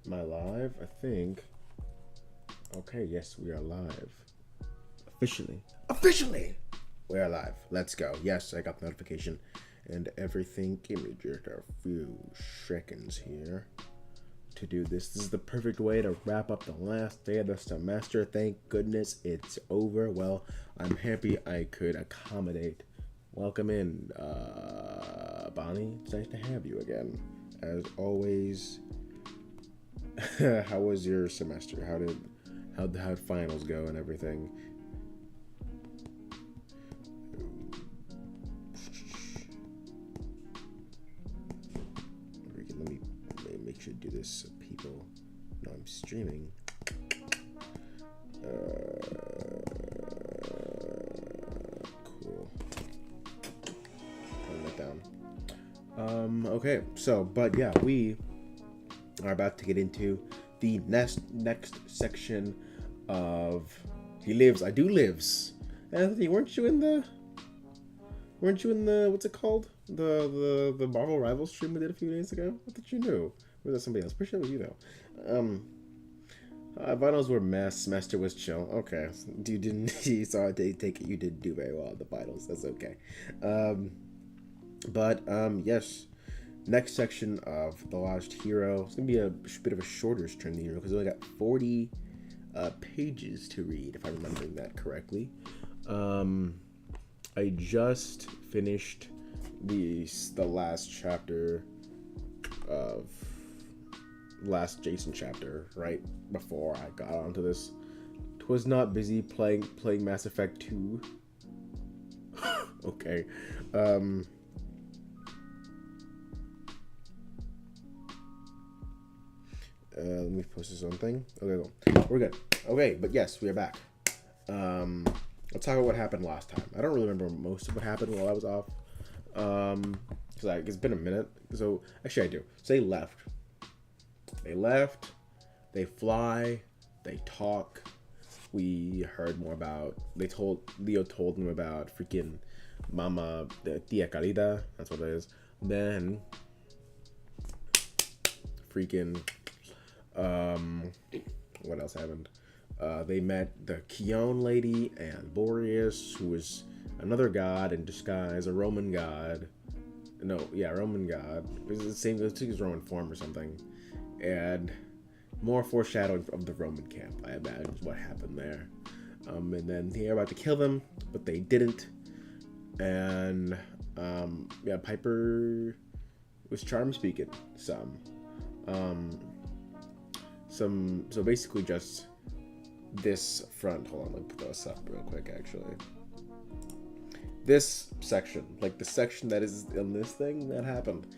Am I live? I think. Okay, yes, we are live. Officially. Officially! We are live. Let's go. Yes, I got the notification and everything. Give me just a few seconds here to do this. This is the perfect way to wrap up the last day of the semester. Thank goodness it's over. Well, I'm happy I could accommodate. Welcome in, Bonnie. It's nice to have you again. As always, how was your semester? How'd finals go and everything? Let me make sure to do this so people know I'm streaming. Cool. Putting that down. Okay, so, but yeah, we are about to get into the next section of He Lives, I Do Lives. Anthony, weren't you in the what's it called? The Marvel Rivals stream we did a few days ago? I thought you knew. Or was that somebody else? Pretty sure it was you though. Finals were mess. Semester was chill. Okay, you didn't. So I take it you didn't do very well at the finals. That's okay. But yes. Next section of The Lost Hero. It's gonna be a bit of a shorter stream than usual because we only got 40 pages to read, if I'm remembering that correctly. I just finished the last chapter of last Jason chapter right before I got onto this. Was not busy playing Mass Effect 2. Okay. Let me post this on thing. Okay, cool. We're good. Okay, but yes, we are back. Let's talk about what happened last time. I don't really remember most of what happened while I was off. Because it's been a minute. So, actually I do. So they left. They fly. They talk. We heard more about... Leo told them about freaking Mama, the Tia Carita. That's what it is. Then... freaking... what else happened? They met the Kion lady and Boreas, who was another god in disguise, a Roman god. Roman god. It was the same, it took his Roman form or something. And more foreshadowing of the Roman camp, I imagine, is what happened there. And then they were about to kill them, but they didn't. And, Piper was charm speaking some. So basically just this front. Hold on, let me put this up real quick. Actually, this section, like the section that is in this thing that happened,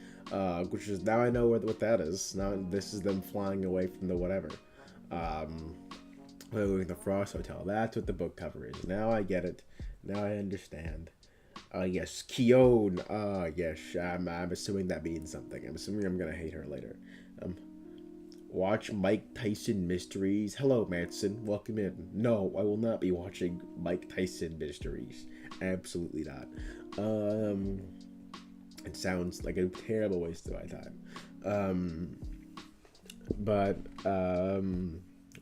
which is now I know what that is. Now this is them flying away from the whatever, the Frost Hotel. That's what the book cover is. Now I get it. Now I understand. Yes, Kion. Yes, I'm assuming that means something. I'm assuming I'm gonna hate her later. Watch Mike Tyson Mysteries. Hello, Manson. Welcome in. No, I will not be watching Mike Tyson Mysteries. Absolutely not. It sounds like a terrible waste of my time. But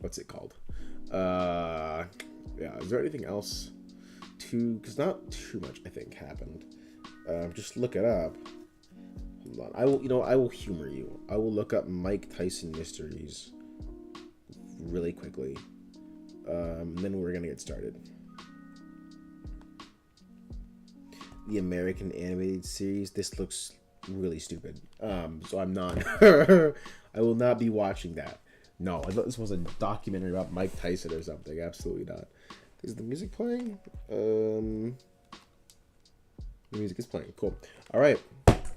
what's it called? Is there anything else because not too much, I think, happened. Just look it up. Hold on. I will humor you. I will look up Mike Tyson Mysteries really quickly. Then we're gonna get started. The American animated series. This looks really stupid. So I'm not. I will not be watching that. No, I thought this was a documentary about Mike Tyson or something. Absolutely not. Is the music playing? The music is playing. Cool. All right.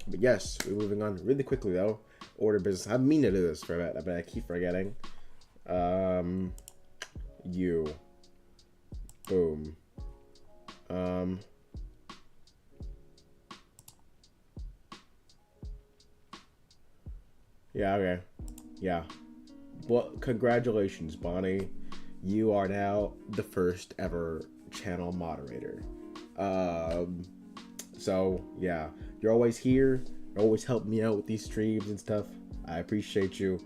But yes, we're moving on really quickly though. Order business. I mean to do this for a minute, but I keep forgetting. You. Boom. Yeah, okay. Yeah. Well, congratulations, Bonnie. You are now the first ever channel moderator. So, yeah. You're always here. You always help me out with these streams and stuff. I appreciate you.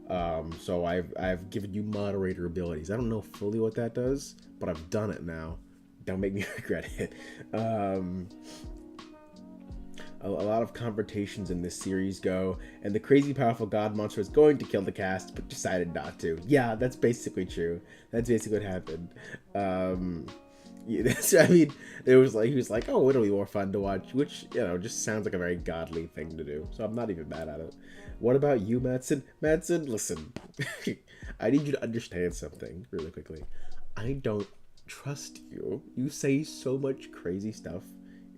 So I've given you moderator abilities. I don't know fully what that does, but I've done it now. Don't make me regret it. A lot of confrontations in this series go, and the crazy powerful god monster was going to kill the cast, but decided not to. Yeah, that's basically true. That's basically what happened. Yeah, I mean, it was like he was like, "Oh, it'll be more fun to watch," which just sounds like a very godly thing to do. So I'm not even mad at it. What about you, Madsen? Madsen, listen, I need you to understand something really quickly. I don't trust you. You say so much crazy stuff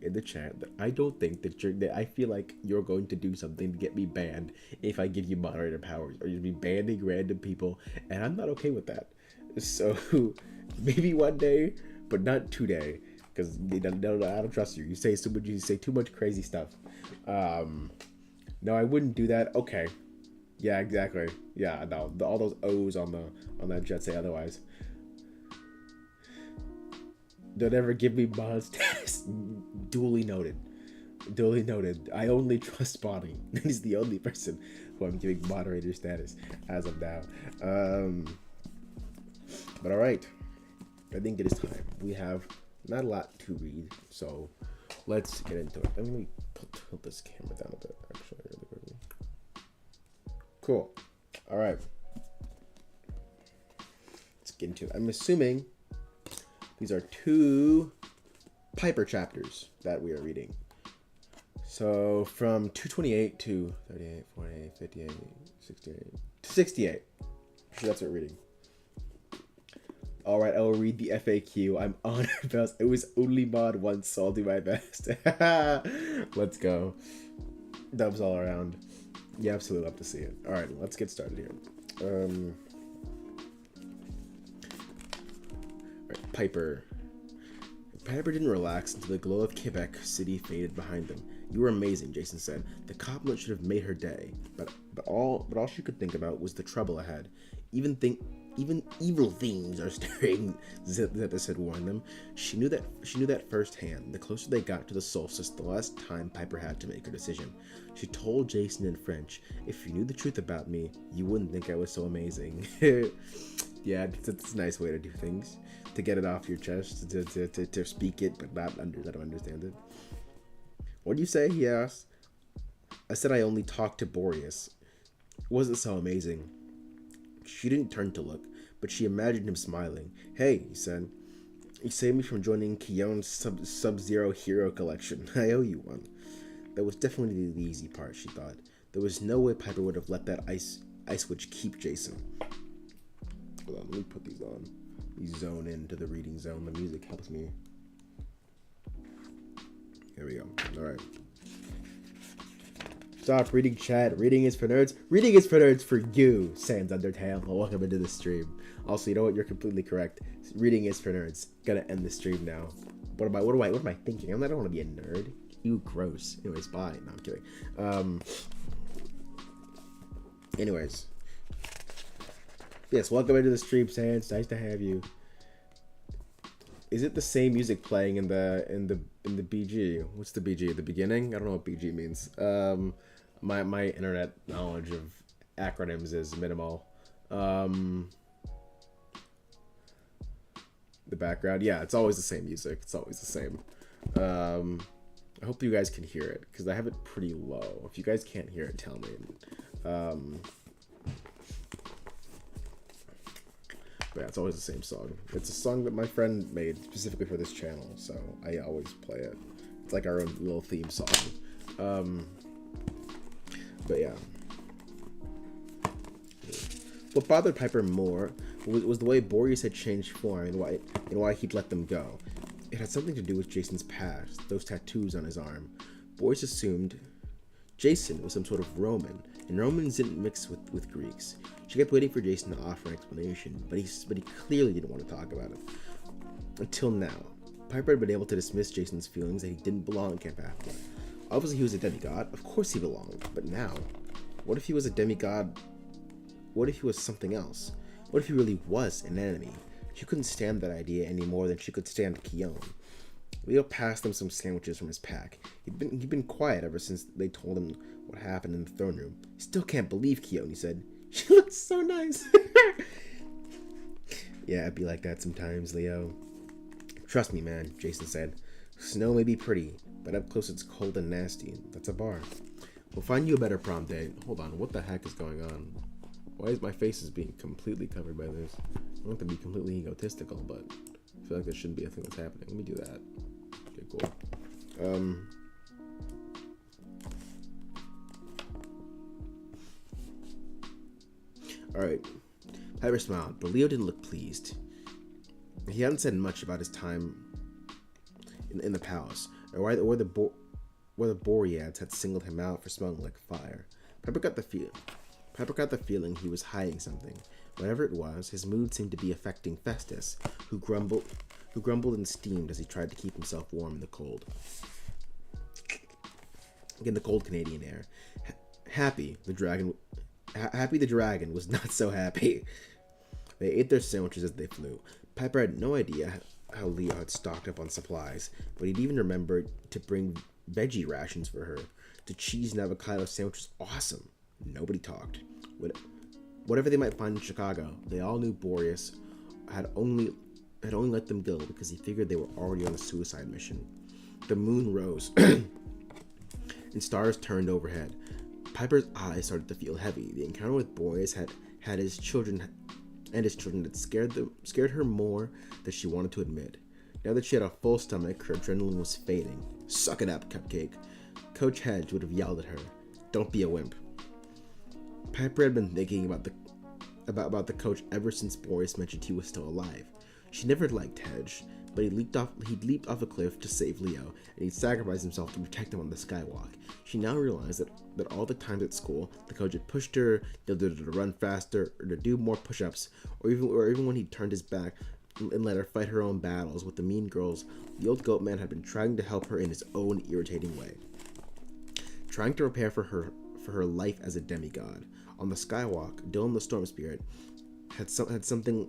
in the chat that I don't think that I feel like you're going to do something to get me banned if I give you moderator powers, or you'll be banning random people, and I'm not okay with that. So maybe one day, but not today, because I don't trust you. You say too much crazy stuff. No, I wouldn't do that. Okay, yeah, exactly. Yeah, no, all those O's on that jet say otherwise. Don't ever give me mod status. Duly noted. Duly noted. I only trust Bonnie. He's the only person who I'm giving moderator status as of now. But alright. I think it is time. We have not a lot to read, so let's get into it. Let me tilt this camera down a bit, actually, really quickly. Cool. Alright. Let's get into it. I'm assuming these are 2 Piper chapters that we are reading. So from 228 to 38, 48, 58, 68, 68. So that's what we're reading. Alright, I will read the FAQ. I'm honored, because it was only mod once, so I'll do my best. Let's go. Dubs all around. You absolutely love to see it. Alright, let's get started here. Piper. Piper didn't relax until the glow of Quebec City faded behind them. You were amazing, Jason said. The compliment should have made her day, but all she could think about was the trouble ahead. Even evil things are stirring, Zeta said, warned them. She knew that firsthand. The closer they got to the solstice, the less time Piper had to make her decision. She told Jason in French, "If you knew the truth about me, you wouldn't think I was so amazing." Yeah, it's a nice way to do things. To get it off your chest, to speak it, but not understand it. What do you say? He asked. I said I only talked to Boreas. Wasn't so amazing. She didn't turn to look, but she imagined him smiling. Hey, he said. You saved me from joining Kion's Sub-Zero Hero collection. I owe you one. That was definitely the easy part, she thought. There was no way Piper would have let that ice witch keep Jason. Hold on, let me put these on. Zone into the reading zone. The music helps me. Here we go. Alright. Stop reading chat. Reading is for nerds. Reading is for nerds for you, Sans Undertale. Welcome into the stream. Also, you know what? You're completely correct. Reading is for nerds. Gonna end the stream now. What am I thinking? I don't want to be a nerd. You gross. Anyways, bye. No, I'm kidding. Anyways. Yes, welcome into the stream, Sans. Nice to have you. Is it the same music playing in the BG? What's the BG? The beginning? I don't know what BG means. My internet knowledge of acronyms is minimal. The background, yeah, it's always the same music. It's always the same. I hope you guys can hear it, because I have it pretty low. If you guys can't hear it, tell me. But yeah, it's always the same song. It's a song that my friend made specifically for this channel, so I always play it. It's like our own little theme song. But yeah. What bothered Piper more was the way Boreas had changed form and why he'd let them go. It had something to do with Jason's past, those tattoos on his arm. Boreas assumed Jason was some sort of Roman, and Romans didn't mix with Greeks. She kept waiting for Jason to offer an explanation, but he clearly didn't want to talk about it. Until now, Piper had been able to dismiss Jason's feelings that he didn't belong in Camp Africa. Obviously he was a demigod, of course he belonged, but now, what if he was a demigod? What if he was something else? What if he really was an enemy? She couldn't stand that idea any more than she could stand Kion. Leo passed him some sandwiches from his pack. He'd been quiet ever since they told him what happened in the throne room. Still can't believe, Kion, he said. She looks so nice. Yeah, it'd be like that sometimes, Leo. Trust me, man, Jason said. Snow may be pretty, but up close it's cold and nasty. That's a bar. We'll find you a better prom date. Hold on, what the heck is going on? Why is my face being completely covered by this? I don't want to be completely egotistical, but I feel like there shouldn't be a thing that's happening. Let me do that. Okay, cool. Alright. Piper smiled, but Leo didn't look pleased. He hadn't said much about his time in the palace, or why the Boreads had singled him out for smelling like fire. Piper got the feeling he was hiding something. Whatever it was, his mood seemed to be affecting Festus, who grumbled and steamed as he tried to keep himself warm in the cold. In the cold Canadian air. Happy the dragon was not so happy. They ate their sandwiches as they flew. Piper had no idea how Leo had stocked up on supplies, but he'd even remembered to bring veggie rations for her. The cheese and avocado sandwich was awesome. Nobody talked. Whatever they might find in Chicago, they all knew Boreas had only let them go because he figured they were already on a suicide mission. The moon rose, and stars turned overhead. Piper's eyes started to feel heavy. The encounter with Boreas had his children had scared her more than she wanted to admit. Now that she had a full stomach, her adrenaline was fading. Suck it up, Cupcake. Coach Hedge would have yelled at her. Don't be a wimp. Piper had been thinking about the coach ever since Boreas mentioned he was still alive. She never liked Hedge, but he'd leaped off a cliff to save Leo, and he'd sacrificed himself to protect him on the skywalk. She now realized that all the times at school, the coach had pushed her to run faster, or to do more push-ups, or even when he turned his back and let her fight her own battles with the mean girls, the old goat man had been trying to help her in his own irritating way. Trying to prepare for her life as a demigod. On the skywalk, Dylan the Storm Spirit had said something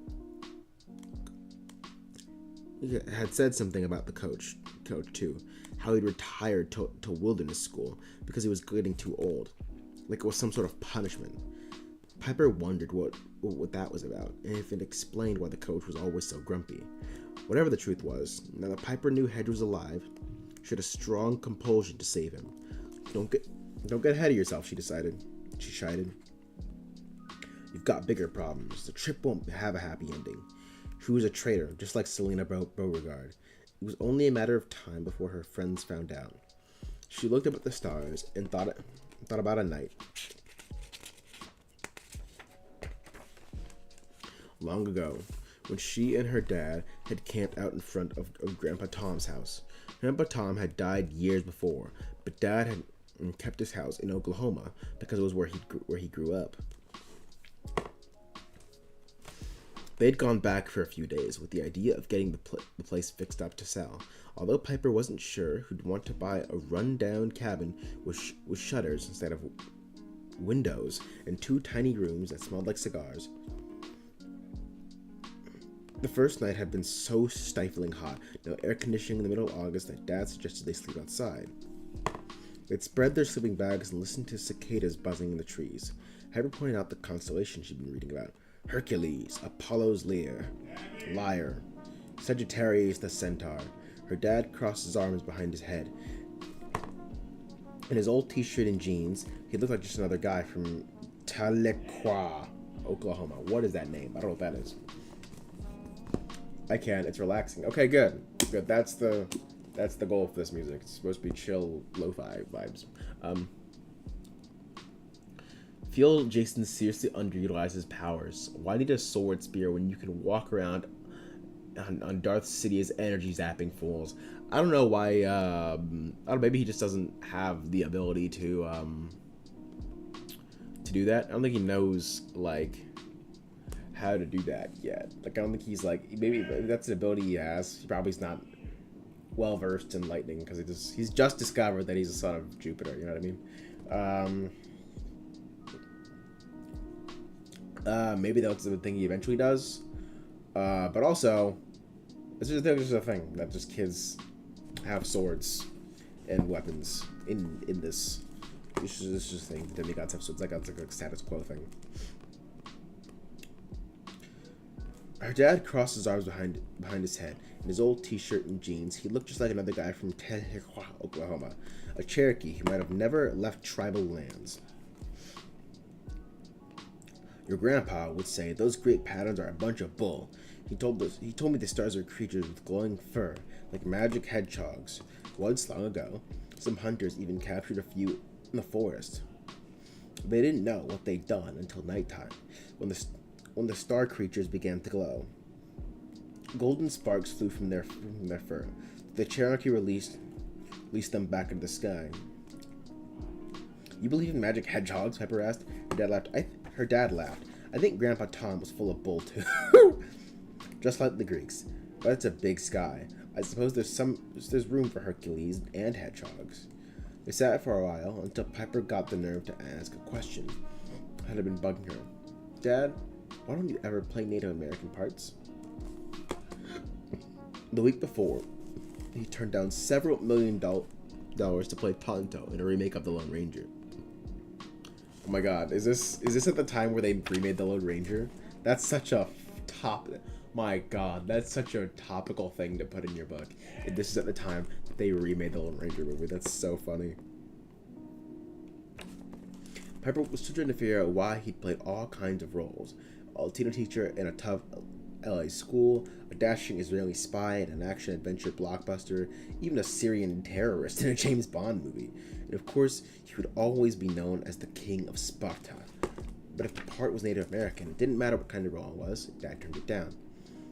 about the coach too, how he'd retired to wilderness school because he was getting too old, like it was some sort of punishment. Piper wondered what that was about, and if it explained why the coach was always so grumpy. Whatever the truth was, now that Piper knew Hedge was alive, she had a strong compulsion to save him. Don't get ahead of yourself, she decided. She chided. You've got bigger problems. The trip won't have a happy ending. She was a traitor, just like Selena Beauregard. It was only a matter of time before her friends found out. She looked up at the stars and thought about a night long ago when she and her dad had camped out in front of Grandpa Tom's house. Grandpa Tom had died years before, but Dad had kept his house in Oklahoma because it was where he grew up. They'd gone back for a few days with the idea of getting the place fixed up to sell, although Piper wasn't sure who'd want to buy a run-down cabin with shutters instead of windows and 2 tiny rooms that smelled like cigars. The first night had been so stifling hot, no air conditioning in the middle of August, that Dad suggested they sleep outside. They'd spread their sleeping bags and listened to cicadas buzzing in the trees. Piper pointed out the constellation she'd been reading about. Hercules, Apollo's lyre, Sagittarius the centaur. Her dad crossed his arms behind his head. In his old t-shirt and jeans, he looked like just another guy from Tahlequah, Oklahoma. What is that name? I don't know what that is. I can. It's relaxing. Okay, good. That's the goal for this music. It's supposed to be chill, lo-fi vibes. Feel Jason seriously underutilized his powers. Why need a sword spear when you can walk around on Darth Sidious's energy zapping fools? I don't know why. I don't know, maybe he just doesn't have the ability to do that. I don't think he knows like how to do that yet. Like I don't think he's like maybe that's an ability he has. He probably is not well versed in lightning because he's just discovered that he's a son of Jupiter. You know what I mean? Maybe that's the thing he eventually does. But also, it's just a thing that just kids have swords and weapons in this. This is just a thing. The demigods have swords. That's like a status quo thing. Her dad crossed his arms behind his head. In his old t-shirt and jeans, he looked just like another guy from Oklahoma, a Cherokee who might have never left tribal lands. Your grandpa would say those great patterns are a bunch of bull. He told me the stars are creatures with glowing fur, like magic hedgehogs. Once, long ago, some hunters even captured a few in the forest. They didn't know what they'd done until nighttime, when the star creatures began to glow. Golden sparks flew from their fur. The Cherokee released them back into the sky. You believe in magic hedgehogs? Pepper asked. Her dad laughed. I think Grandpa Tom was full of bull too. Just like the Greeks. But it's a big sky. I suppose there's room for Hercules and hedgehogs. They sat for a while until Piper got the nerve to ask a question that had been bugging her. Dad, why don't you ever play Native American parts? The week before, he turned down several $1,000,000 to play Tonto in a remake of The Lone Ranger. Oh my god, is this at the time where they remade The Lone Ranger? That's such a my god, that's such a topical thing to put in your book. This is at the time that they remade the Lone Ranger movie. That's so funny. Piper was still trying to figure out why he'd played all kinds of roles. A Latino teacher in a tough LA school, a dashing Israeli spy in an action-adventure blockbuster, even a Syrian terrorist in a James Bond movie. And of course, he would always be known as the King of Sparta. But if the part was Native American, it didn't matter what kind of role it was. Dad turned it down.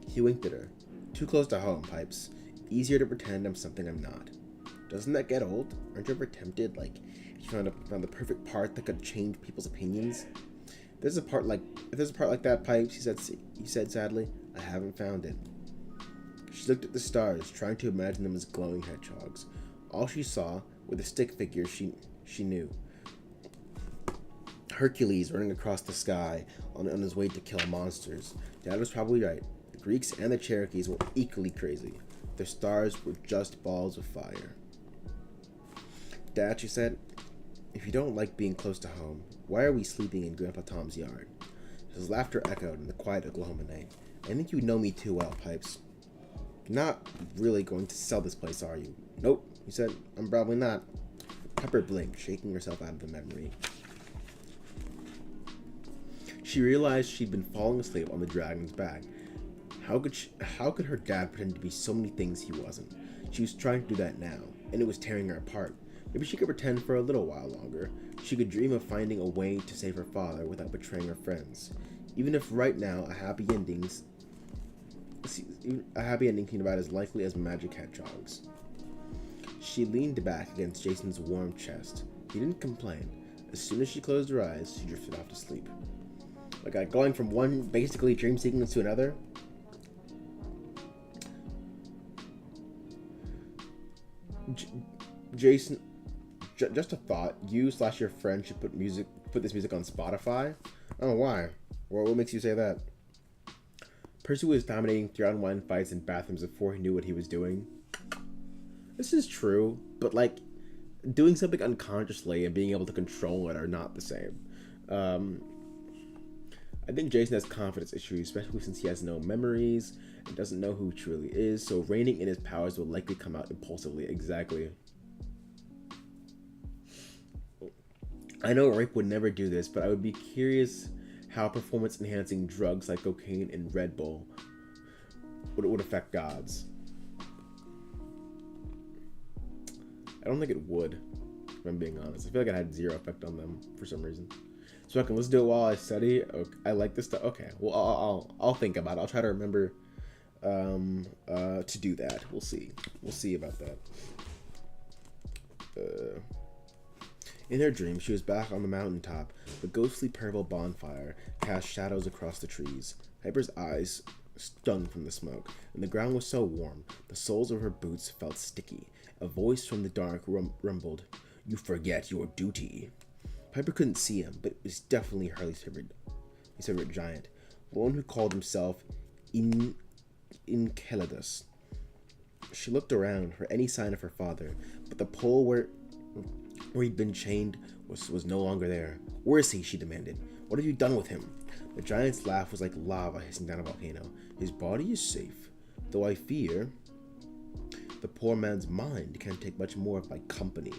He winked at her. Too close to home, Pipes. Easier to pretend I'm something I'm not. Doesn't that get old? Aren't you ever tempted? Like, if you found the perfect part that could change people's opinions? If there's a part like that, Pipes, he said sadly, I haven't found it. She looked at the stars, trying to imagine them as glowing hedgehogs. All she saw were the stick figures she knew. Hercules running across the sky on his way to kill monsters. Dad was probably right. The Greeks and the Cherokees were equally crazy. Their stars were just balls of fire. Dad, she said, if you don't like being close to home, why are we sleeping in Grandpa Tom's yard? His laughter echoed in the quiet Oklahoma night. I think you know me too well, Pipes. You're not really going to sell this place, are you? Nope, he said. I'm probably not. Pepper blinked, shaking herself out of the memory. She realized she'd been falling asleep on the dragon's back. How could her dad pretend to be so many things he wasn't? She was trying to do that now, and it was tearing her apart. Maybe she could pretend for a little while longer. She could dream of finding a way to save her father without betraying her friends. Even if right now a happy ending seemed about as likely as magic hedgehogs. She leaned back against Jason's warm chest. He didn't complain. As soon as she closed her eyes, she drifted off to sleep. Like going from one basically dream sequence to another. Jason, just a thought. You/your friend should put this music on Spotify. Oh, why? What makes you say that? Percy was dominating 3-on-1 fights in bathrooms before he knew what he was doing. This is true, but like doing something unconsciously and being able to control it are not the same. I think Jason has confidence issues, especially since he has no memories and doesn't know who he truly is, so reining in his powers will likely come out impulsively. Exactly. I know Rick would never do this, but I would be curious how performance-enhancing drugs like cocaine and Red Bull would affect gods. I don't think it would, if I'm being honest. I feel like it had zero effect on them for some reason. So let's do it while I study. Okay, I like this stuff. Okay, well I'll think about it. I'll try to remember to do that. We'll see. We'll see about that. In her dream, she was back on the mountaintop. The ghostly purple bonfire cast shadows across the trees. Piper's eyes stung from the smoke, and the ground was so warm, the soles of her boots felt sticky. A voice from the dark rumbled, "You forget your duty." Piper couldn't see him, but it was definitely his favorite giant, one who called himself Enceladus. She looked around for any sign of her father, but the pole where he'd been chained was no longer there. Where is he? She demanded. What have you done with him? The giant's laugh was like lava hissing down a volcano. His body is safe, though I fear the poor man's mind can't take much more of my company.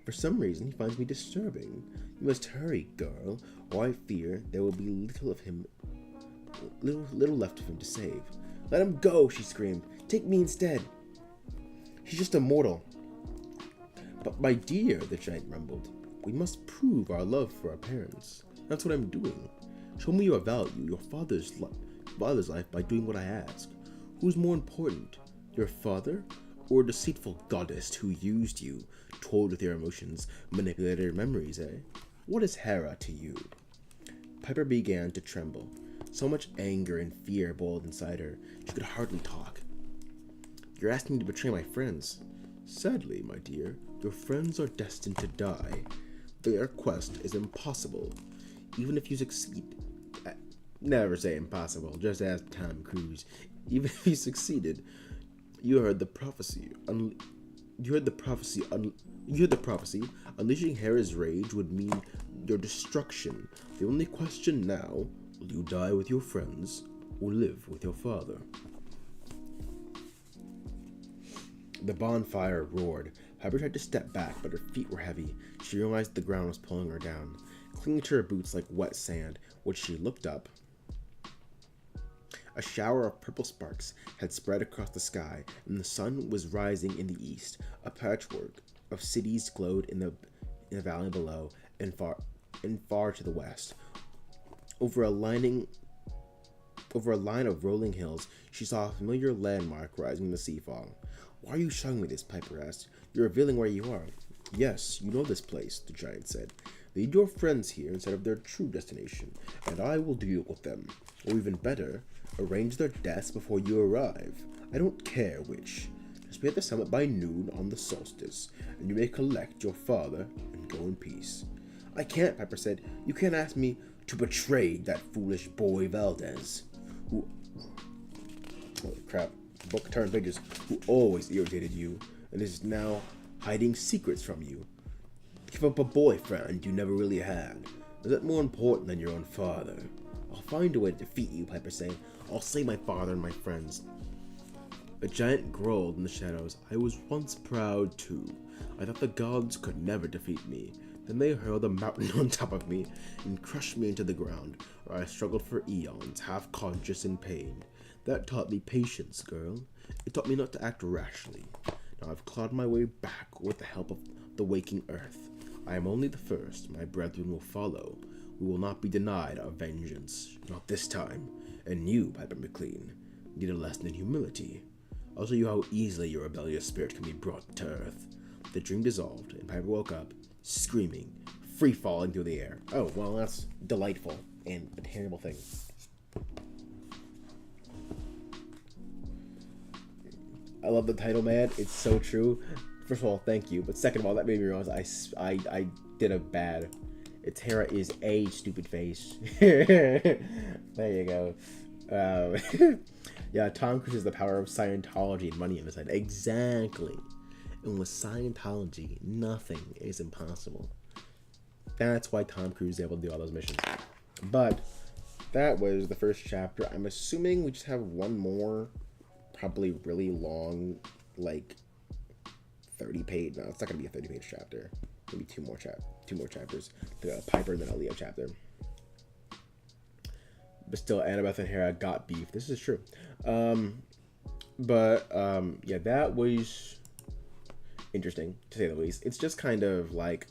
For some reason, he finds me disturbing. You must hurry, girl, or I fear there will be little left of him to save. Let him go, she screamed. Take me instead. He's just a mortal. But my dear, the giant rumbled, we must prove our love for our parents. That's what I'm doing. Show me your value, your father's life by doing what I ask. Who's more important, your father or a deceitful goddess who used you, toyed with your emotions, manipulated your memories, eh? What is HERA to you? Piper began to tremble. So much anger and fear boiled inside her, she could hardly talk. You're asking me to betray my friends. Sadly, my dear, your friends are destined to die. Their quest is impossible. Even if you succeed... Never say impossible, just ask Tom Cruise. Even if you succeeded, you heard the prophecy. Unleashing HERA's rage would mean your destruction. The only question now, will you die with your friends or live with your father? The bonfire roared. Piper tried to step back, but her feet were heavy. She realized the ground was pulling her down, clinging to her boots like wet sand. When she looked up, a shower of purple sparks had spread across the sky, and the sun was rising in the east. A patchwork of cities glowed in the valley below, and far to the west. Over a line of rolling hills, she saw a familiar landmark rising in the sea fog. Why are you showing me this? Piper asked. You're revealing where you are. Yes, you know this place, the giant said. Lead your friends here instead of their true destination, and I will deal with them. Or even better, arrange their deaths before you arrive. I don't care which. Just be at the summit by noon on the solstice, and you may collect your father and go in peace. I can't, Piper said. You can't ask me to betray that foolish boy Valdez, who... Holy crap. Book turned pages. Who always irritated you, and is now hiding secrets from you. Give up a boyfriend you never really had. Is that more important than your own father? I'll find a way to defeat you, Piper said. I'll save my father and my friends. A giant growled in the shadows. I was once proud too. I thought the gods could never defeat me. Then they hurled a mountain on top of me and crushed me into the ground, where I struggled for eons, half conscious in pain. That taught me patience, girl. It taught me not to act rashly. Now I've clawed my way back with the help of the waking earth. I am only the first. My brethren will follow. We will not be denied our vengeance. Not this time. And you, Piper McLean, need a lesson in humility. I'll show you how easily your rebellious spirit can be brought to earth. The dream dissolved, and Piper woke up, screaming, free-falling through the air. Oh, well, that's delightful and a terrible thing. I love the title, man. It's so true. First of all, thank you. But second of all, that made me realize I did a bad. It's HERA is a stupid face. There you go. Yeah, Tom Cruise is the power of Scientology and money on his side. Exactly. And with Scientology, nothing is impossible. That's why Tom Cruise is able to do all those missions. But that was the first chapter. I'm assuming we just have one more, probably really long, like 30-page. No, it's not gonna be a 30-page chapter. Maybe two more chapters. The Piper and then a Leo chapter. But still, Annabeth and HERA got beef. This is true. Yeah, that was interesting, to say the least. It's just kind of like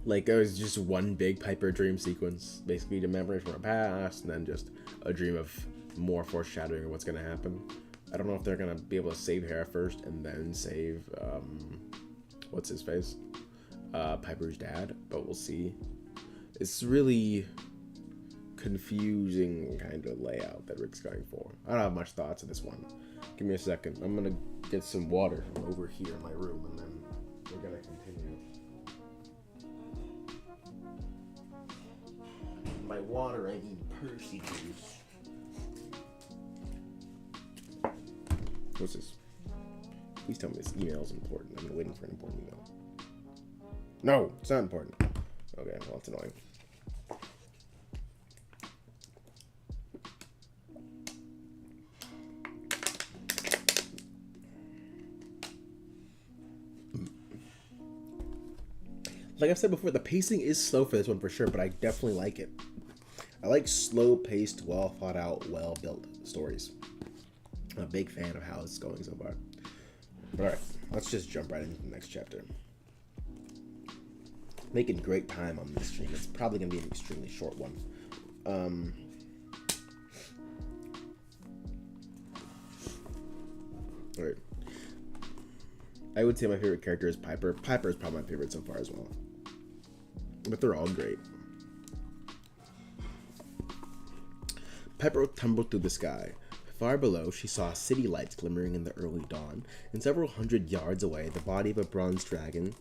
it was just one big Piper dream sequence, basically the memories from her past, and then just a dream of more foreshadowing of what's gonna happen. I don't know if they're gonna be able to save HERA first and then save what's his face, Piper's dad, but we'll see. It's really confusing kind of layout that Rick's going for. I don't have much thoughts on this one. Give me a second. I'm gonna get some water from over here in my room, and then we're gonna continue. By water, I mean Percy juice. What's this? Please tell me this email is important. I'm waiting for an important email. No, it's not important. Okay, well, it's annoying. Like I've said before, the pacing is slow for this one for sure, but I definitely like it. I like slow-paced, well-thought-out, well-built stories. I'm a big fan of how it's going so far. But alright, let's just jump right into the next chapter. Making great time on this stream. It's probably going to be an extremely short one. Alright. I would say my favorite character is Piper. Piper is probably my favorite so far as well. But they're all great. Piper tumbled through the sky. Far below, she saw city lights glimmering in the early dawn, and several hundred yards away, the body of a bronze dragon,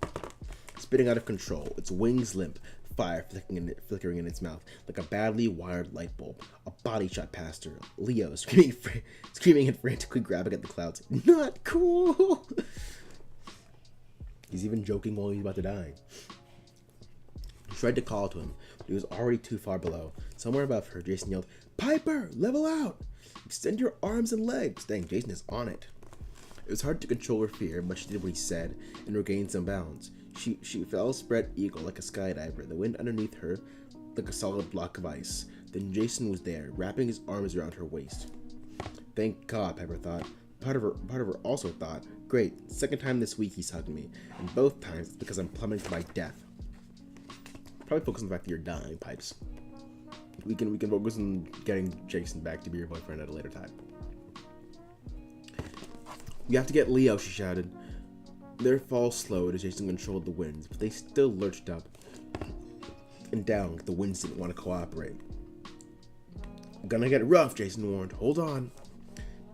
spitting out of control, its wings limp, fire flickering in its mouth, like a badly wired light bulb. A body shot past her. Leo, screaming and frantically grabbing at the clouds. Not cool! He's even joking while he's about to die. She tried to call to him, but he was already too far below. Somewhere above her, Jason yelled, "Piper, level out! Extend your arms and legs!" Dang, Jason is on it. It was hard to control her fear, but she did what he said and regained some balance. She fell spread eagle like a skydiver, the wind underneath her like a solid block of ice. Then Jason was there, wrapping his arms around her waist. Thank God, Piper thought. Part of her also thought, great, second time this week he's hugged me, and both times it's because I'm plummeting to my death. Probably focus on the fact that you're dying, Pipes. We can focus on getting Jason back to be your boyfriend at a later time. You have to get Leo, she shouted. Their fall slowed as Jason controlled the winds, but they still lurched up and down like the winds didn't want to cooperate. Gonna get rough, Jason warned. Hold on.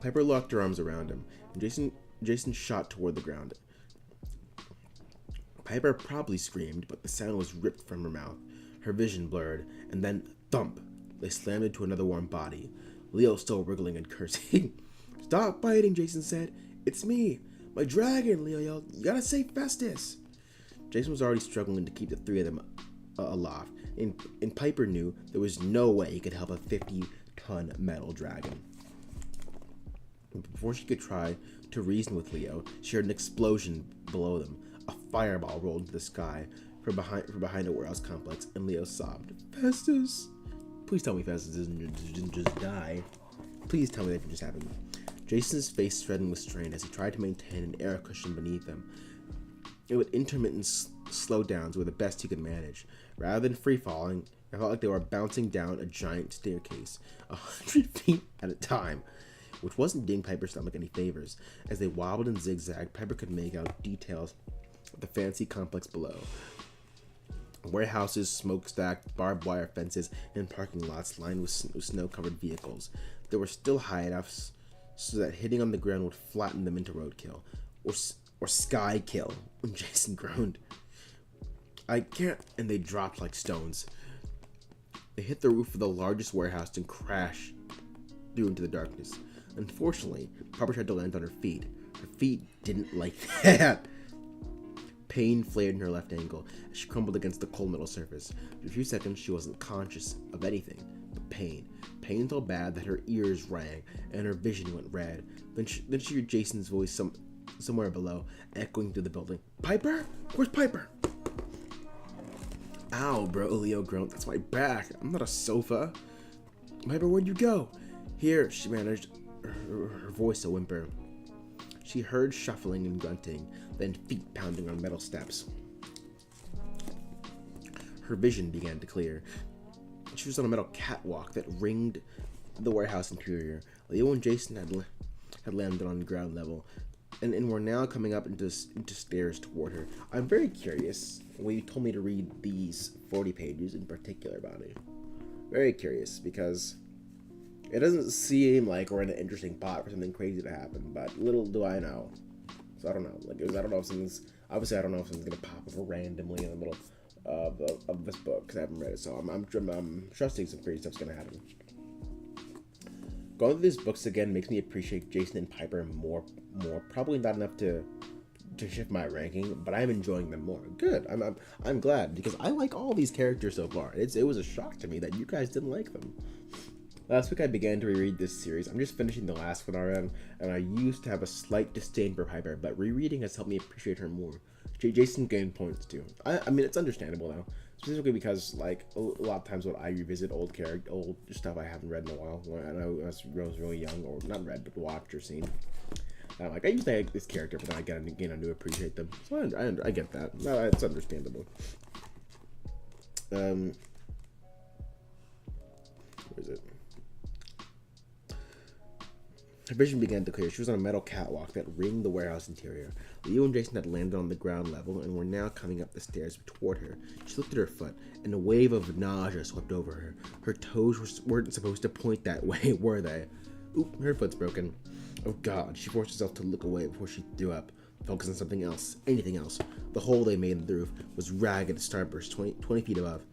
Piper locked her arms around him, and Jason shot toward the ground. Piper probably screamed, but the sound was ripped from her mouth. Her vision blurred, and then thump! They slammed into another warm body. Leo still wriggling and cursing. Stop fighting, Jason said. It's me, my dragon, Leo yelled. You gotta save Festus. Jason was already struggling to keep the three of them aloft, and Piper knew there was no way he could help a 50-ton metal dragon. Before she could try to reason with Leo, she heard an explosion below them. A fireball rolled into the sky from behind a warehouse complex, and Leo sobbed. Festus! Please tell me Festus didn't just die. Please tell me that didn't just happen. Jason's face threatened with strain as he tried to maintain an air cushion beneath them. It would intermittent slowdowns were the best he could manage. Rather than free-falling, it felt like they were bouncing down a giant staircase, 100 feet at a time, which wasn't doing Piper's stomach any favors. As they wobbled and zigzagged, Piper could make out details of the fancy complex below. Warehouses, smokestack, barbed wire fences, and parking lots lined with snow-covered vehicles. They were still high enough so that hitting on the ground would flatten them into roadkill. Or sky kill, when Jason groaned. I can't, and they dropped like stones. They hit the roof of the largest warehouse and crashed through into the darkness. Unfortunately, Piper tried to land on her feet. Her feet didn't like that. Pain flared in her left ankle as she crumbled against the cold metal surface. For a few seconds, she wasn't conscious of anything but pain. Pain so bad that her ears rang and her vision went red. Then she heard Jason's voice somewhere below, echoing through the building. Piper? Where's Piper? Ow, bro, Leo groaned. That's my back. I'm not a sofa. Piper, where'd you go? Here, she managed, her voice a whimper. She heard shuffling and grunting, then feet pounding on metal steps. Her vision began to clear. She was on a metal catwalk that ringed the warehouse interior. Leo and Jason had landed on ground level, and were now coming up into stairs toward her. I'm very curious when you told me to read these 40 pages in particular about it. Very curious, because it doesn't seem like we're in an interesting pot for something crazy to happen, but little do I know. So I don't know. I don't know if something's gonna pop up randomly in the middle of this book, because I haven't read it. So I'm trusting some crazy stuff's gonna happen. Going through these books again makes me appreciate Jason and Piper more. Probably not enough to to shift my ranking, but I'm enjoying them more. Good. I'm glad, because I like all these characters so far. It was a shock to me that you guys didn't like them. Last week I began to reread this series. I'm just finishing the last one already, and I used to have a slight disdain for Piper, but rereading has helped me appreciate her more. Jason gained points too. I mean, it's understandable now, specifically because like a lot of times when I revisit old stuff I haven't read in a while, when I was really young, or not read but watched or seen. Like I used to like this character, but then I gain a new appreciate them. So I get that. No, it's understandable. Where is it? Her vision began to clear. She was on a metal catwalk that ringed the warehouse interior. Leo and Jason had landed on the ground level and were now coming up the stairs toward her. She looked at her foot, and a wave of nausea swept over her. Her toes weren't supposed to point that way, were they? Oop, her foot's broken. Oh God, she forced herself to look away before she threw up. Focus on something else, anything else. The hole they made in the roof was ragged starburst 20 feet above.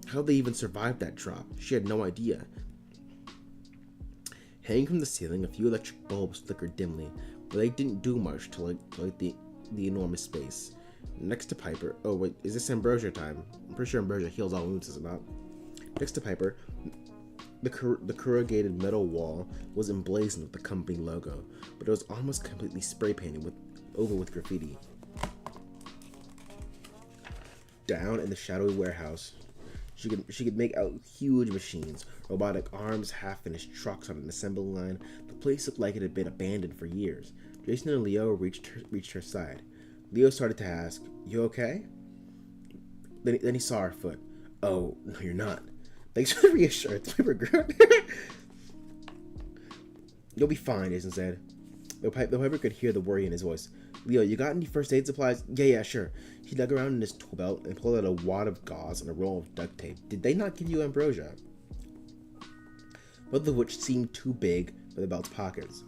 How they even survived that drop? She had no idea. Hanging from the ceiling, a few electric bulbs flickered dimly, but they didn't do much to light the enormous space. Next to Piper, oh wait, is this ambrosia time? I'm pretty sure ambrosia heals all wounds, is it not? Next to Piper, the corrugated metal wall was emblazoned with the company logo, but it was almost completely spray painted over with graffiti. Down in the shadowy warehouse, she could make out huge machines, robotic arms, half-finished trucks on an assembly line. The place looked like it had been abandoned for years. Jason and Leo reached her side. Leo started to ask, "You okay?" Then he saw her foot. "Oh, no, you're not." Thanks for the reassurance, Piper groaned. "You'll be fine," Jason said. Though Piper could hear the worry in his voice. "Leo, you got any first aid supplies?" Yeah, sure." He dug around in his tool belt and pulled out a wad of gauze and a roll of duct tape. "Did they not give you ambrosia?" Both of which seemed too big for the belt's pockets.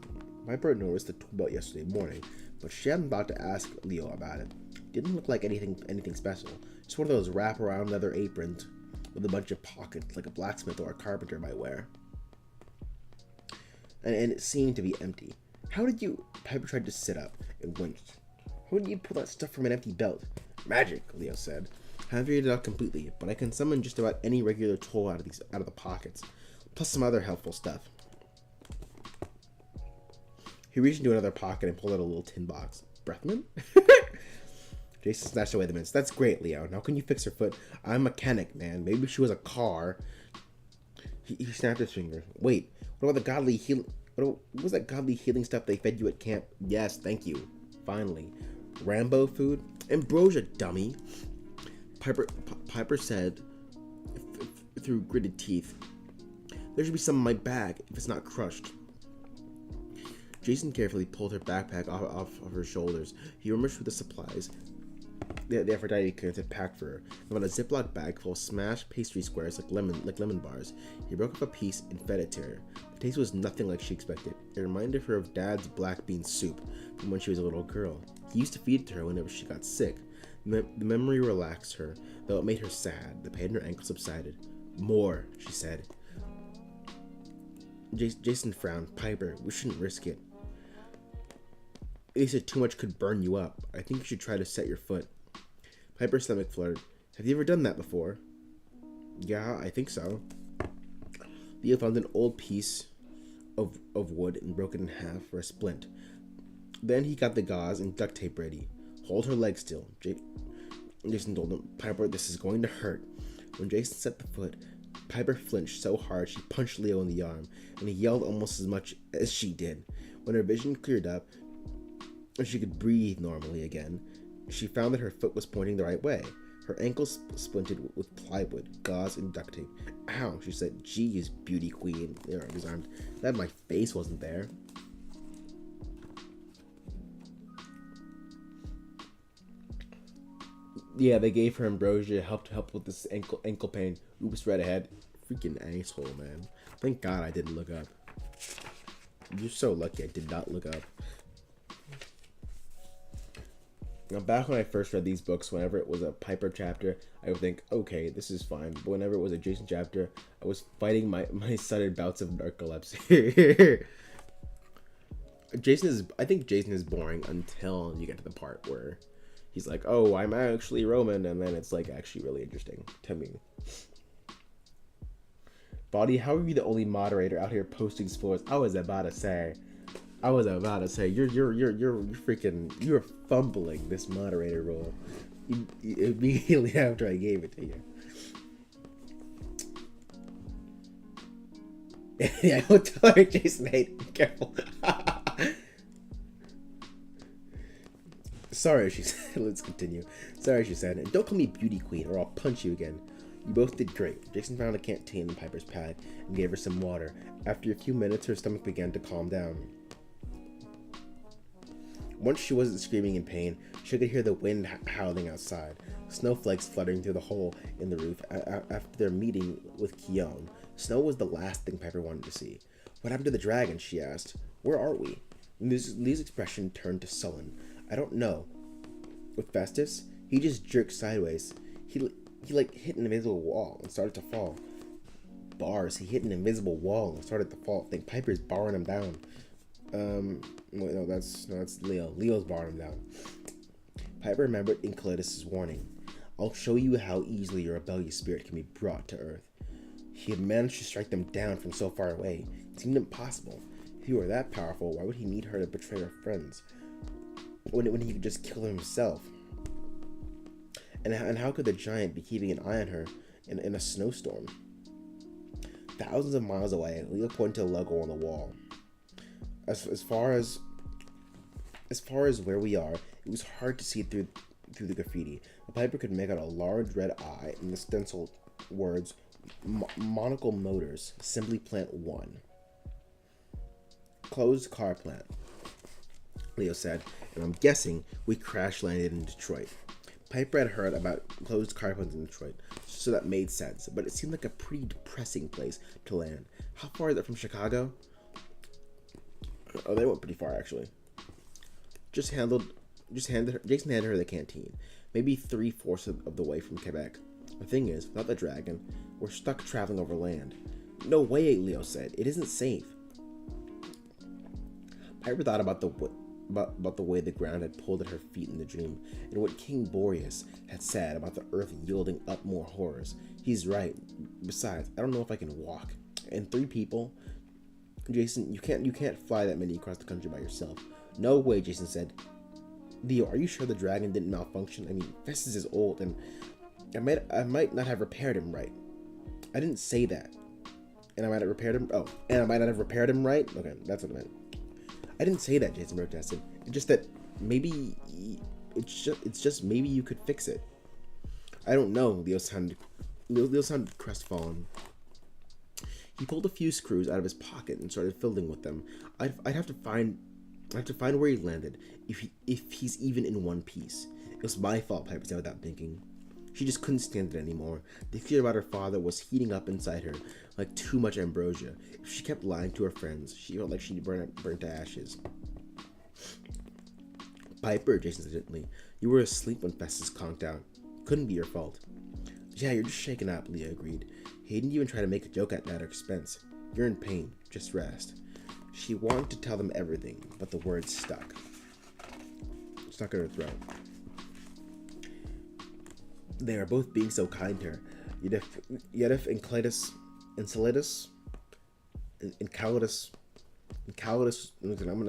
Piper noticed the tool belt yesterday morning, but she hadn't thought to ask Leo about it. It didn't look like anything special. Just one of those wrap-around leather aprons with a bunch of pockets like a blacksmith or a carpenter might wear. And it seemed to be empty. "How did you..." Piper tried to sit up and winced. "How did you pull that stuff from an empty belt?" "Magic," Leo said. "I haven't figured it out completely, but I can summon just about any regular tool out of the pockets, plus some other helpful stuff." He reached into another pocket and pulled out a little tin box. "Breath mint?" Jason snatched away the mints. "That's great, Leo. Now can you fix her foot?" "I'm a mechanic, man. Maybe she was a car." He snapped his fingers. "Wait, what about the godly healing... What was that godly healing stuff they fed you at camp?" "Yes, thank you." "Finally. Rambo food?" "Ambrosia, dummy." Piper said through gritted teeth. "There should be some in my bag if it's not crushed." Jason carefully pulled her backpack off of her shoulders. He rummaged through the supplies the Aphrodite had packed for her, and found a Ziploc bag full of smashed pastry squares like lemon bars. He broke up a piece and fed it to her. The taste was nothing like she expected. It reminded her of Dad's black bean soup from when she was a little girl. He used to feed it to her whenever she got sick. The memory relaxed her, though it made her sad. The pain in her ankle subsided. "More," she said. Jason frowned. "Piper, we shouldn't risk it. They said too much could burn you up. I think you should try to set your foot." Piper's stomach fluttered. "Have you ever done that before?" "Yeah, I think so." Leo found an old piece of wood and broke it in half for a splint. Then he got the gauze and duct tape ready. "Hold her leg still," Jason told him. "Piper, this is going to hurt." When Jason set the foot, Piper flinched so hard she punched Leo in the arm, and he yelled almost as much as she did. When her vision cleared up, and she could breathe normally again, she found that her foot was pointing the right way. Her ankles splinted with plywood, gauze, and duct tape. "Ow," she said. "Geez, beauty queen." They were disarmed. Glad my face wasn't there. Yeah, they gave her ambrosia, help with this ankle pain. Oops, right ahead. Freaking asshole, man. Thank God I didn't look up. You're so lucky I did not look up. Now, back when I first read these books, whenever it was a Piper chapter, I would think, okay, this is fine. But whenever it was a Jason chapter, I was fighting my sudden bouts of narcolepsy. I think Jason is boring until you get to the part where he's like, oh, I'm actually Roman, and then it's like actually really interesting to me. Body, how are you the only moderator out here posting sports? I was about to say, you're fumbling this moderator role immediately after I gave it to you. Yeah, I will tell her Jason hate. Be careful. Sorry, she said. Let's continue. Sorry, she said. And don't call me beauty queen or I'll punch you again. You both did great. Jason found a canteen in Piper's pad and gave her some water. After a few minutes, her stomach began to calm down. Once she wasn't screaming in pain, she could hear the wind howling outside, snowflakes fluttering through the hole in the roof after their meeting with Keone. Snow was the last thing Piper wanted to see. What happened to the dragon? She asked. Where are we? Lee's expression turned to sullen. I don't know. With Festus, he just jerked sideways. He like hit an invisible wall and started to fall. Bars, he hit an invisible wall and started to fall. I think Piper's barring him down. Wait, no, that's Leo. Leo's barring him down. Piper remembered Enceladus' warning. I'll show you how easily your rebellious spirit can be brought to Earth. He had managed to strike them down from so far away. It seemed impossible. If he were that powerful, why would he need her to betray her friends? When he could just kill her himself? And how could the giant be keeping an eye on her in a snowstorm? Thousands of miles away, Leo pointed to the logo on the wall. As far as where we are, it was hard to see through the graffiti. The Piper could make out a large red eye and the stenciled words, Monocle Motors, Assembly Plant 1. Closed car plant, Leo said, and I'm guessing we crash landed in Detroit. Piper had heard about closed car plants in Detroit, so that made sense, but it seemed like a pretty depressing place to land. How far is it from Chicago? Oh, they went pretty far, actually. Jason handed her the canteen, maybe 3/4 of the way from Quebec. The thing is, without the dragon, we're stuck traveling over land. No way, Leo said. It isn't safe. Piper thought about the way the ground had pulled at her feet in the dream, and what King Boreas had said about the earth yielding up more horrors. He's right. Besides, I don't know if I can walk. And 3 people? Jason, you can't fly that many across the country by yourself. No way, Jason said. Leo, are you sure the dragon didn't malfunction? I mean, Festus is old, and I might not have repaired him right. I didn't say that. And I might have repaired him. Oh, and I might not have repaired him right? Okay, that's what I meant. I didn't say that, Jason protested. It's just that maybe it's just maybe you could fix it. I don't know. Leo sounded crestfallen. He pulled a few screws out of his pocket and started fiddling with them. I'd have to find where he landed, if he's even in one piece. It was my fault, Piper said without thinking. She just couldn't stand it anymore. The fear about her father was heating up inside her, like too much ambrosia. If she kept lying to her friends, she felt like she'd burn to ashes. Piper, Jason said gently, you were asleep when Festus conked out. Couldn't be your fault. Yeah, you're just shaken up, Leah agreed. He didn't even try to make a joke at her expense. You're in pain. Just rest. She wanted to tell them everything, but the words stuck in her throat. They are both being so kind to her. Yet if Enceladus, I'm gonna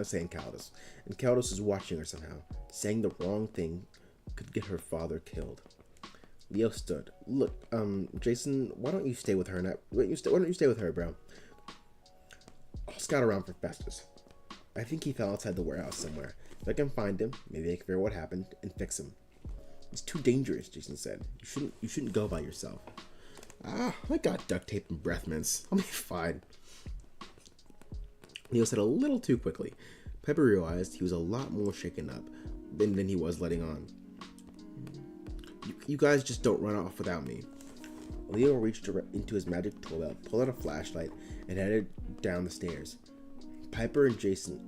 say Enceladus. Enceladus is watching her somehow. Saying the wrong thing could get her father killed. Leo stood. Look, Jason, why don't you stay with her? Why don't you stay with her, bro? I'll scout around for Festus. I think he fell outside the warehouse somewhere. If I can find him, maybe I can figure out what happened and fix him. It's too dangerous, Jason said. You shouldn't go by yourself. I got duct tape and breath mints. I'll be fine. Leo said a little too quickly. Pepper realized he was a lot more shaken up than he was letting on. You guys just don't run off without me. Leo reached into his magic tool belt, pulled out a flashlight, and headed down the stairs. Leaving Piper and Jason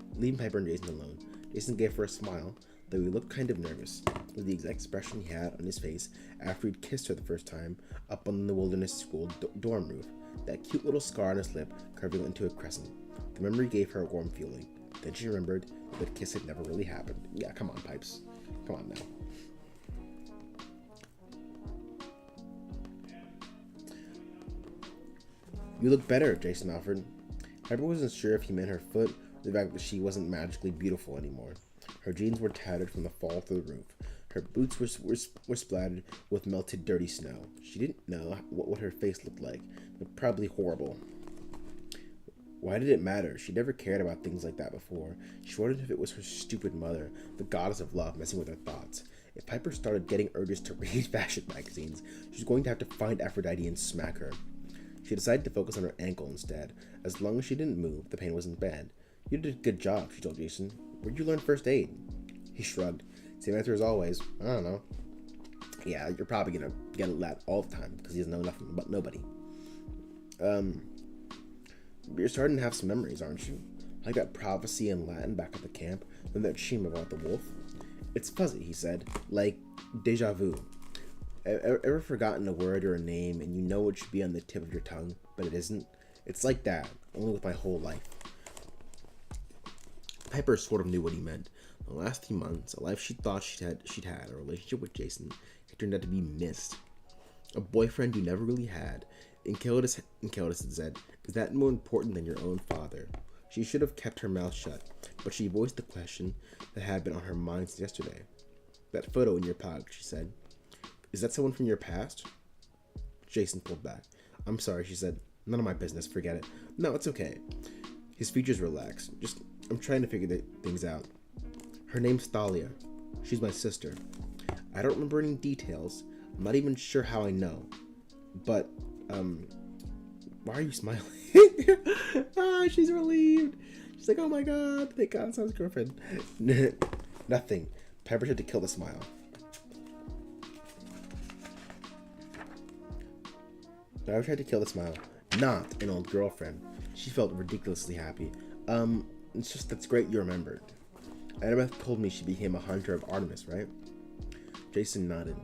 alone. Jason gave her a smile, though he looked kind of nervous, with the exact expression he had on his face after he'd kissed her the first time up on the Wilderness School dorm roof, that cute little scar on his lip curving into a crescent. The memory gave her a warm feeling. Then she remembered that kiss had never really happened. Yeah, come on, Pipes. Come on now. You look better, Jason offered. Piper wasn't sure if he meant her foot or the fact that she wasn't magically beautiful anymore. Her jeans were tattered from the fall through the roof. Her boots were splattered with melted, dirty snow. She didn't know what her face looked like, but probably horrible. Why did it matter? She never cared about things like that before. She wondered if it was her stupid mother, the goddess of love, messing with her thoughts. If Piper started getting urges to read fashion magazines, she was going to have to find Aphrodite and smack her. She decided to focus on her ankle instead. As long as she didn't move, the pain wasn't bad. You did a good job, she told Jason. Where'd you learn first aid? He shrugged. Same answer as always. I don't know. Yeah, you're probably gonna get that all the time because he doesn't know nothing about nobody. You're starting to have some memories, aren't you? Like that prophecy in Latin back at the camp, and that dream about the wolf. It's fuzzy, he said, like deja vu. Ever forgotten a word or a name and you know it should be on the tip of your tongue, but it isn't? It's like that, only with my whole life. Piper sort of knew what he meant. The last 3 months, a life she thought she'd had a relationship with Jason, it turned out to be missed. A boyfriend you never really had. Enceladus had said, is that more important than your own father? She should have kept her mouth shut, but she voiced the question that had been on her mind since yesterday. That photo in your pouch, she said. Is that someone from your past? Jason pulled back. I'm sorry, she said. None of my business, forget it. No, it's okay. His features relaxed. I'm trying to figure things out. Her name's Thalia. She's my sister. I don't remember any details. I'm not even sure how I know. But, why are you smiling? She's relieved. She's like, oh my god, thank god it's not his girlfriend. Nothing. Piper tried to kill the smile. Piper tried to kill the smile. Not an old girlfriend. She felt ridiculously happy. It's just that's great you remembered. Annabeth told me she became a hunter of Artemis, right? Jason nodded.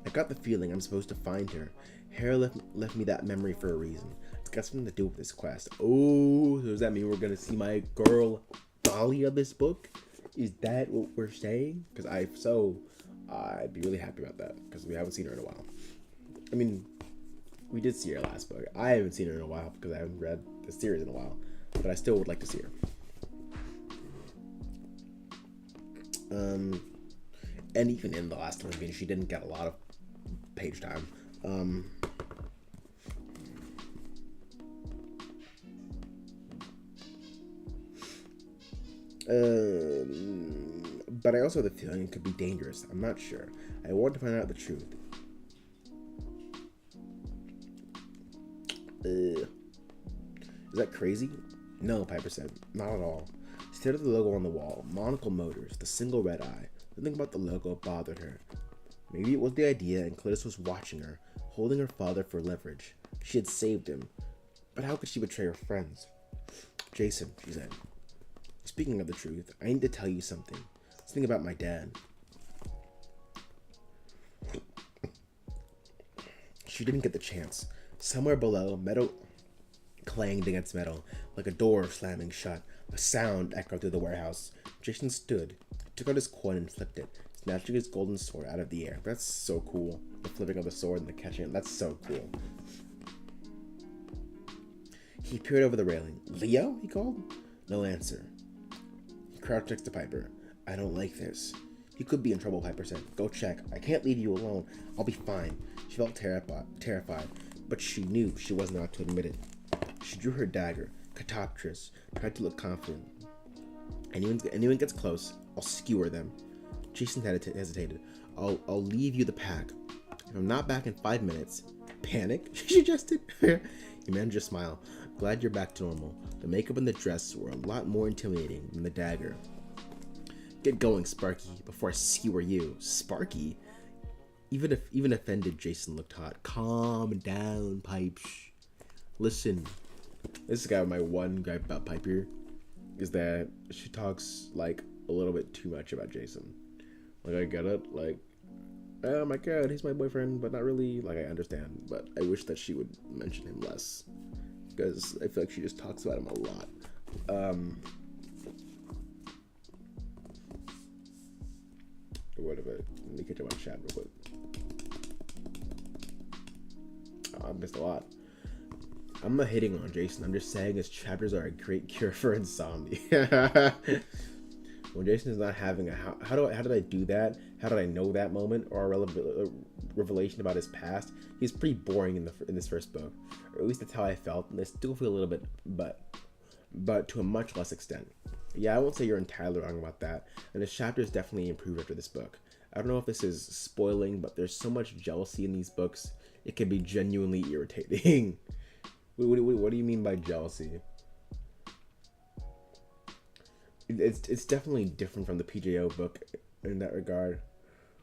I got the feeling I'm supposed to find her. HERA left me that memory for a reason. It's got something to do with this quest. Oh, so does that mean we're gonna see my girl Thalia this book? Is that what we're saying? Because I'd be really happy about that because we haven't seen her in a while. I mean, we did see her last book. I haven't seen her in a while because I haven't read the series in a while, but I still would like to see her. And even in the last Olympian, she didn't get a lot of page time. But I also have the feeling it could be dangerous. I'm not sure. I want to find out the truth. Is that crazy? No, Piper said. Not at all. She stared at the logo on the wall. Monocle Motors, the single red eye. Nothing about the logo bothered her. Maybe it was the idea and Cletus was watching her, holding her father for leverage. She had saved him. But how could she betray her friends? Jason, she said. Speaking of the truth, I need to tell you something. Something about my dad. She didn't get the chance. Somewhere below, metal clanged against metal, like a door slamming shut. A sound echoed through the warehouse. Jason stood, took out his coin and flipped it, snatching his golden sword out of the air. That's so cool. The flipping of the sword and the catching it. That's so cool. He peered over the railing. Leo? He called. No answer. He crouched next to Piper. I don't like this. You could be in trouble, Piper said. Go check. I can't leave you alone. I'll be fine. She felt terrified, but she knew she wasn't allowed to admit it. She drew her dagger. Catoptris tried to look confident. Anyone gets close, I'll skewer them. Jason hesitated. I'll leave you the pack. If I'm not back in 5 minutes, panic, she suggested. He managed to smile. Glad you're back to normal. The makeup and the dress were a lot more intimidating than the dagger. Get going, Sparky, before I skewer you. Sparky? Even offended, Jason looked hot. Calm down, Pipes. Listen, this guy, my one gripe about Piper is that she talks like a little bit too much about Jason. Like, I get it, like, oh my god, he's my boyfriend, but not really. Like, I understand, but I wish that she would mention him less because I feel like she just talks about him a lot. What about it? Let me catch up on chat real quick. Oh, I missed a lot. I'm not hitting on Jason. I'm just saying his chapters are a great cure for insomnia. When Jason is not having a how did I do that? How did I know that moment or a relevant revelation about his past? He's pretty boring in this first book, or at least that's how I felt. And I still feel a little bit, but to a much less extent. Yeah, I won't say you're entirely wrong about that. And the chapters definitely improved after this book. I don't know if this is spoiling, but there's so much jealousy in these books. It can be genuinely irritating. What do you mean by jealousy? It's definitely different from the PJO book in that regard.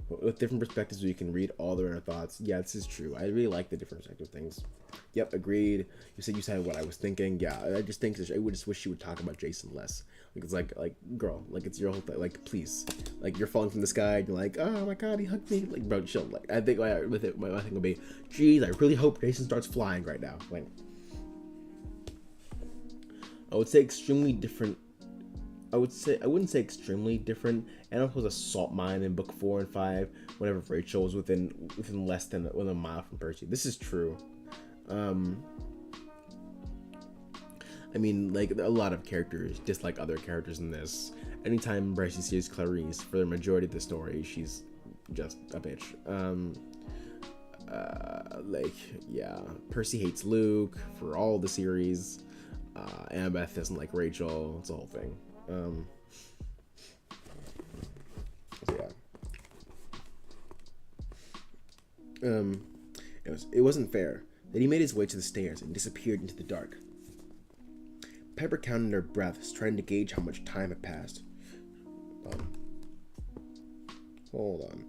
With different perspectives, where you can read all their inner thoughts. Yeah, this is true. I really like the different perspective things. Yep, agreed. You said what I was thinking. Yeah, I just think I would just wish you would talk about Jason less. Like it's like girl, like it's your whole thing. Like please, like you're falling from the sky. And you're like, oh my god, he hugged me. Like bro, chill. Like I think with it, my thing will be, geez, I really hope Jason starts flying right now. Like I would say extremely different. I wouldn't say extremely different. Anna was a salt mine in book 4 and 5. Whenever Rachel was within less than a mile from Percy. This is true. I mean, like a lot of characters dislike other characters in this. Anytime Percy sees Clarice, for the majority of the story, she's just a bitch. Like yeah, Percy hates Luke for all the series. Annabeth doesn't like Rachel. It's a whole thing. So yeah. It wasn't fair. Then he made his way to the stairs and disappeared into the dark. Piper counted her breaths, trying to gauge how much time had passed. Hold on.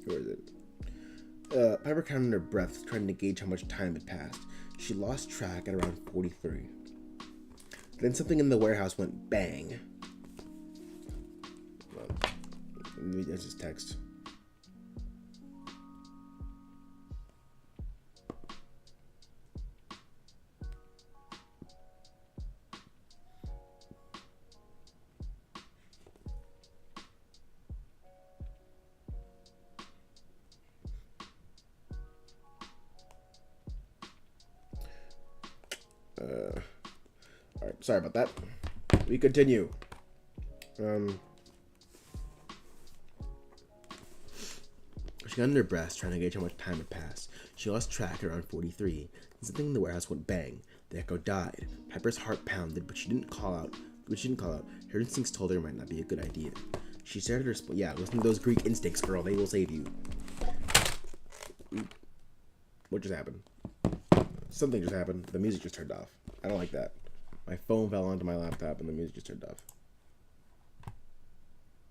Where is it? Piper counted her breath, trying to gauge how much time had passed. She lost track at around 43. Then something in the warehouse went bang. That's his text. Alright, sorry about that. We continue. She got under her breath, trying to gauge how much time had passed. She lost track at around 43. Something in the warehouse went bang. The echo died. Piper's heart pounded, but she didn't call out. Her instincts told her it might not be a good idea. She stared at her. Yeah, listen to those Greek instincts, girl. They will save you. What just happened? Something just happened. The music just turned off. I don't like that. My phone fell onto my laptop and the music just turned off.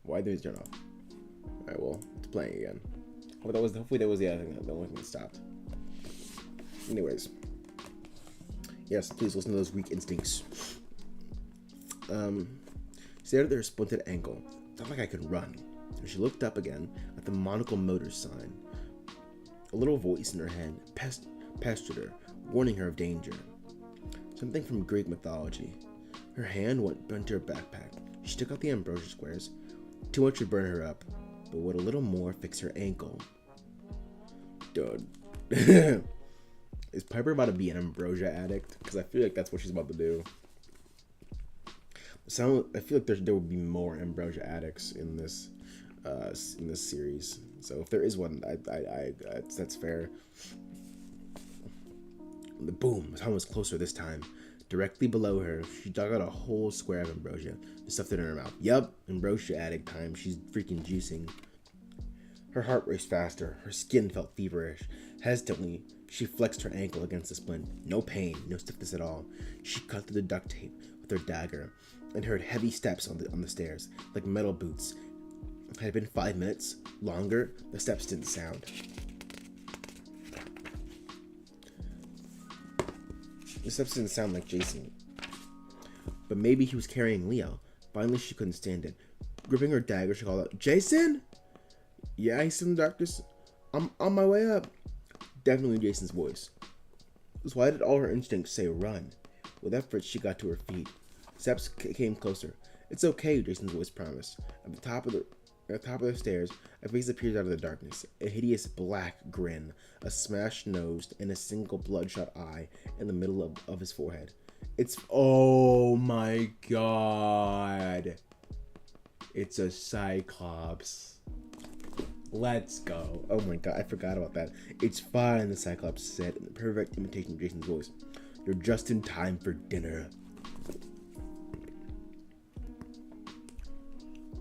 Why did the music turn off? Alright, well, it's playing again. Hopefully that was the other thing, the only thing that stopped. Anyways. Yes, please listen to those weak instincts. Stared at her splinted ankle. Felt like I could run. And she looked up again at the Monocle Motors sign. A little voice in her head pestered her, warning her of danger. Something from Greek mythology. Her hand went into her backpack. She took out the ambrosia squares. Too much would burn her up, but would a little more fix her ankle? Dude. Is Piper about to be an ambrosia addict? Because I feel like that's what she's about to do. I feel like there would be more ambrosia addicts in this series. So if there is one, that's fair. The boom, someone was closer this time. Directly below her, she dug out a whole square of ambrosia and stuffed it in her mouth. Yup, ambrosia addict time. She's freaking juicing. Her heart raced faster. Her skin felt feverish. Hesitantly, she flexed her ankle against the splint. No pain, no stiffness at all. She cut through the duct tape with her dagger and heard heavy steps on the stairs, like metal boots. Had it been 5 minutes longer, the steps didn't sound. The steps didn't sound like Jason. But maybe he was carrying Leo. Finally, she couldn't stand it. Gripping her dagger, she called out, "Jason?" Yeah, he's in the darkness. I'm on my way up. Definitely Jason's voice. So why did all her instincts say run? With effort, she got to her feet. Steps came closer. It's okay, Jason's voice promised. At the top of the stairs, a face appears out of the darkness. A hideous black grin, a smashed nose, and a single bloodshot eye in the middle of his forehead. It's... Oh my god. It's a Cyclops. Let's go. Oh my god, I forgot about that. It's fine, the Cyclops said in the perfect imitation of Jason's voice. You're just in time for dinner.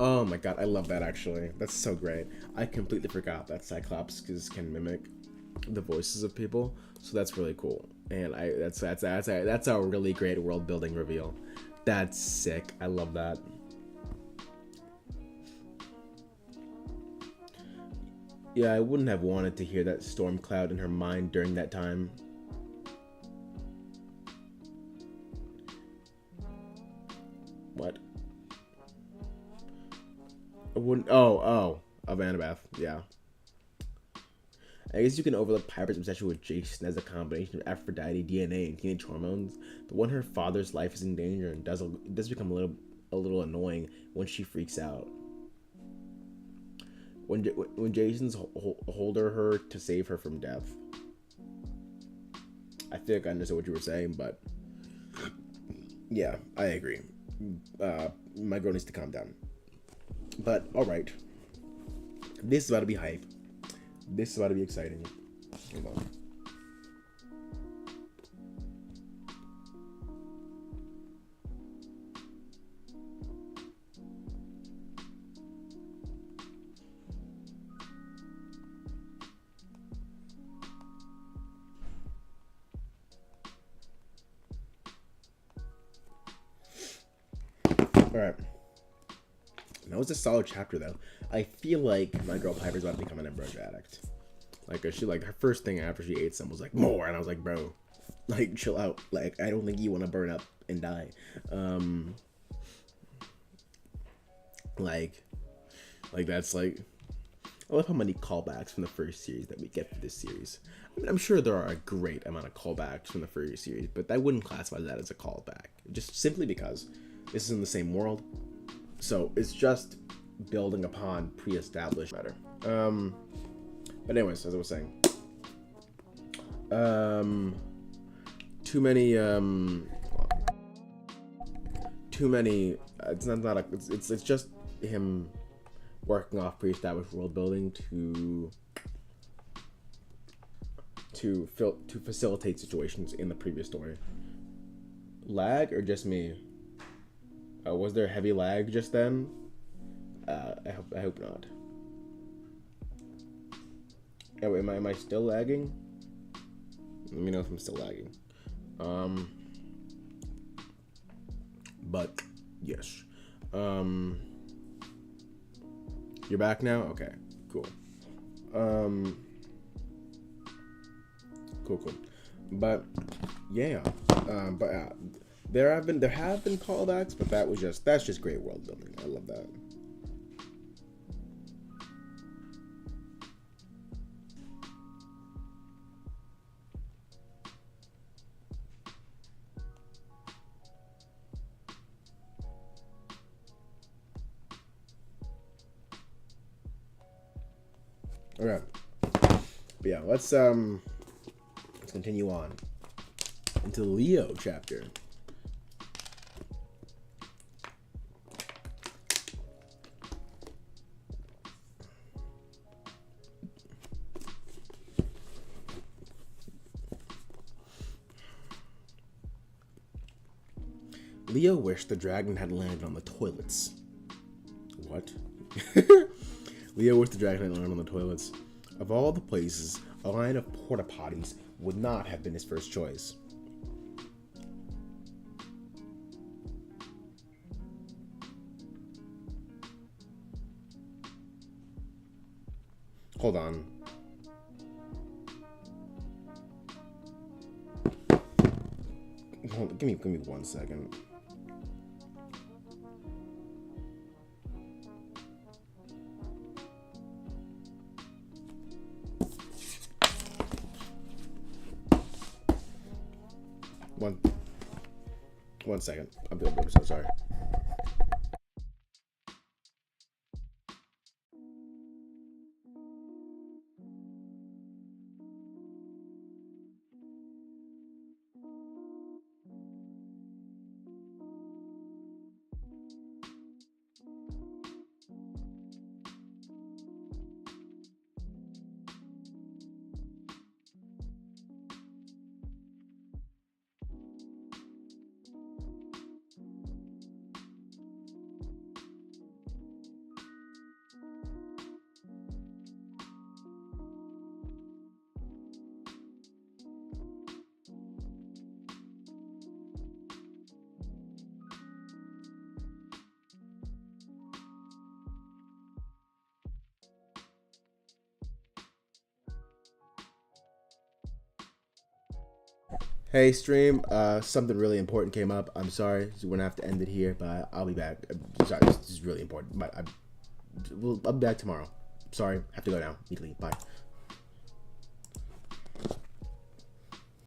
Oh my god, I love that actually. That's so great. I completely forgot that Cyclops can mimic the voices of people, so that's really cool. And that's a really great world building reveal. That's sick. I love that. Yeah, I wouldn't have wanted to hear that storm cloud in her mind during that time. What? I wouldn't. Oh, of Annabeth. Yeah. I guess you can overlook Piper's obsession with Jason as a combination of Aphrodite DNA and teenage hormones. But when her father's life is in danger, and it does become a little annoying when she freaks out. When Jason's holding her to save her from death. I feel like I understood what you were saying, but yeah, I agree. My girl needs to calm down. But alright, this is about to be hype. This is about to be exciting. Hold on. Alright. That was a solid chapter, though. I feel like my girl Piper's about to become an ambrosia addict. Like, her first thing after she ate some was like, more. And I was like, bro, like, chill out. Like, I don't think you want to burn up and die. Like, that's like, I love how many callbacks from the first series that we get for this series. I mean, I'm sure there are a great amount of callbacks from the first series, but I wouldn't classify that as a callback. Just simply because this is in the same world. So it's just building upon pre-established matter. But anyways, as I was saying, too many. It's not a. It's just him working off pre-established world building to facilitate situations in the previous story. Lag or just me? Was there heavy lag just then? I hope not. Oh, am I still lagging? Let me know if I'm still lagging. But yes. You're back now? Okay, cool. Cool. But yeah. There have been callbacks, but that's just great world building. I love that. Okay. But yeah, let's continue on into the Leo chapter. Leo wished the dragon had landed on the toilets. What? Leo wished the dragon had landed on the toilets. Of all the places, a line of porta potties would not have been his first choice. Hold on. Give me 1 second. One second. I'm so sorry. Hey stream, something really important came up. I'm sorry, so we're gonna have to end it here, but I'll be back. I'm sorry, this is really important. I'll be back tomorrow. Sorry, have to go now. Immediately. Bye.